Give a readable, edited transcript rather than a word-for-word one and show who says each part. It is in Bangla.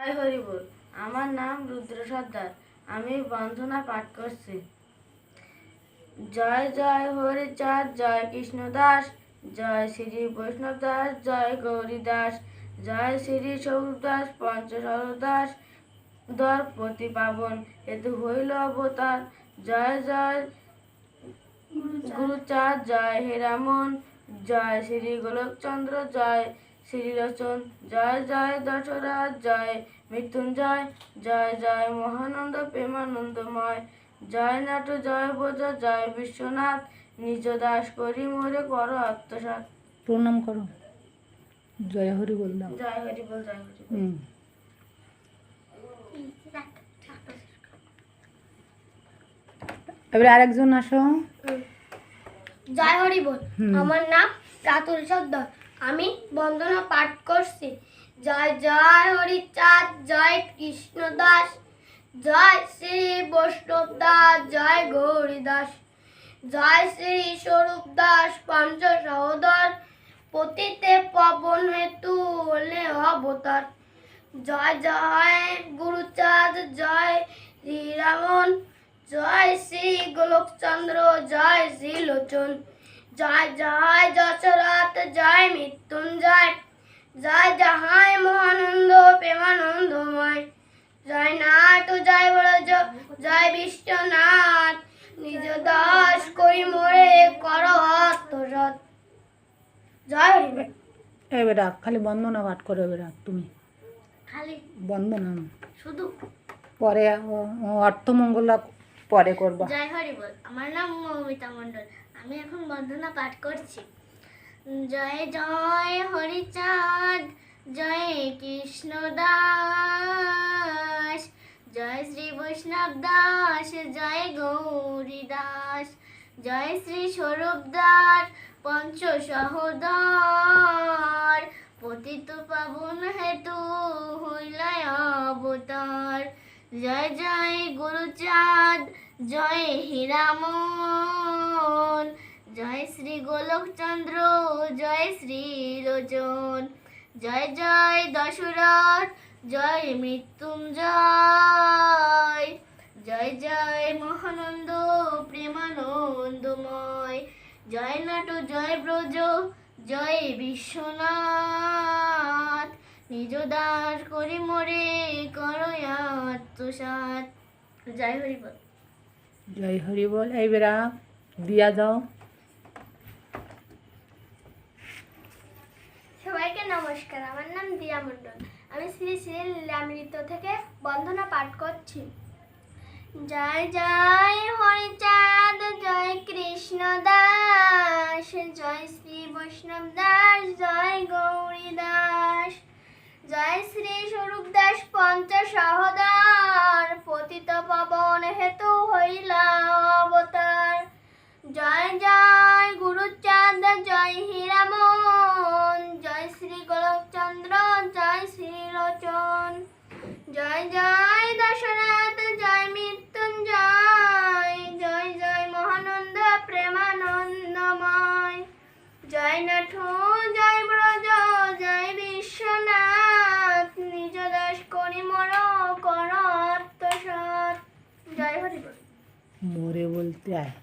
Speaker 1: জয় হরি বল। আমার নাম রুদ্র সর্দার। আমি বন্দনা পাঠ করছি। জয় জয় হরিচাঁদ, জয় কৃষ্ণ দাস, জয় শ্রী বৈষ্ণব দাস, জয় গৌরী দাস, জয় শ্রী স্বরূপ দাস, পঞ্চশর দাস, দরপতি পাবন হেতু হইল অবতার। জয় জয় গুরুচাঁদ, জয় হীরামন, জয় শ্রী গোলকচন্দ্র, জয় শ্রীলোচন, জয় জয় দশরথ, জয় মৃত্যুঞ্জয়, জয় জয় মহানন্দ প্রেমানন্দময়, জয় নাট, জয় বোঝ, জয় বিশ্বনাথ, নিজ দাস করি মোরে কর আত্মসাৎ।
Speaker 2: প্রণাম করো, জয় হরি বল দাও।
Speaker 1: জয় হরি বল, জয় হরি বল।
Speaker 2: এবারে আরেকজন আসো।
Speaker 3: জয় হরি বল। আমার নাম রাতুল সর্দার। আমি বন্দনা পাঠ করছি। জয় জয় হরিচাঁদ, জয় কৃষ্ণ দাস, জয় শ্রী বৈষ্ণব দাস, জয় গৌরী দাস, জয় শ্রী স্বরূপ দাস, পঞ্চ সহোদর, পতিতে পাবন হেতু হলে অবতার। জয় জয় গুরুচাঁদ, জয় শ্রীরামন, জয় শ্রী গোলকচন্দ্র, জয় শ্রীলোচন, জয় জয় দশরথ, জয় মৃত্যুঞ্জয়, জয় জয় মহানন্দ প্রেমানন্দময়, জয় নাট, জয় ব্রজ, জয় বিশ্বনাথ, নিজ দাস করি মোরে কর আত্মসাৎ। জয় হরি বল।
Speaker 2: এবারে খালি বন্দনা পাঠ করো। এবারে তুমি
Speaker 3: খালি
Speaker 2: বন্দনা
Speaker 3: শুধু
Speaker 2: পরে অর্থমঙ্গলা পরে করবা।
Speaker 3: জয় হরি বল। আমার নাম মৌমিতা মণ্ডল। আমি এখন বন্দনা পাঠ করছি। জয় জয় হরিচাঁদ, জয় কৃষ্ণ দাস, জয় শ্রী বৈষ্ণব দাস, জয় গৌরী দাস, জয় শ্রী স্বরূপ দাস, পঞ্চ সহোদর, পতিত পাবন হেতু হইলা অবতার। জয় জয় গুরুচাঁদ, জয় হীরামন, জয় শ্রী গোলকচন্দ্র, জয় শ্রীলোচন, জয় জয় দশরথ, জয় মৃত্যুঞ্জয়, জয় জয় মহানন্দ প্রেমানন্দময়, জয় নাট, জয় ব্রজ, জয় বিশ্বনাথ, নিজ দাস করি মোরে করো আত্মসাৎ। জয় হরি বল।
Speaker 2: জয় হরি বল। এইবারে দিয়া যাও।
Speaker 3: সবাইকে নমস্কার। আমার নাম দিয়া মণ্ডল। আমি শ্রী শ্রী লীলামৃত থেকে বন্দনা পাঠ করছি। জয় জয় হরিচাঁদ, জয় কৃষ্ণ দাস, জয় শ্রী বৈষ্ণব দাস, জয় গৌরী দাস, জয় শ্রী স্বরূপ দাস, পঞ্চ সহোদর, পতিত পাবন হেতু হইলা অবতার। জয় জয় গুরুচাঁদ, জয় হীরামন, জয় শ্রী গোলকচন্দ্র, জয় শ্রীলোচন, জয় জয় দশরথ, জয় মৃত্যুঞ্জয়, জয় জয় মহানন্দ প্রেমানন্দময়, জয় নাট, জয় ব্রজ, জয় বিশ্বনাথ, নিজ দাস করি মোর কর আত্মসাৎ। জয় হরি বল।
Speaker 2: মোরে বলতে আয়।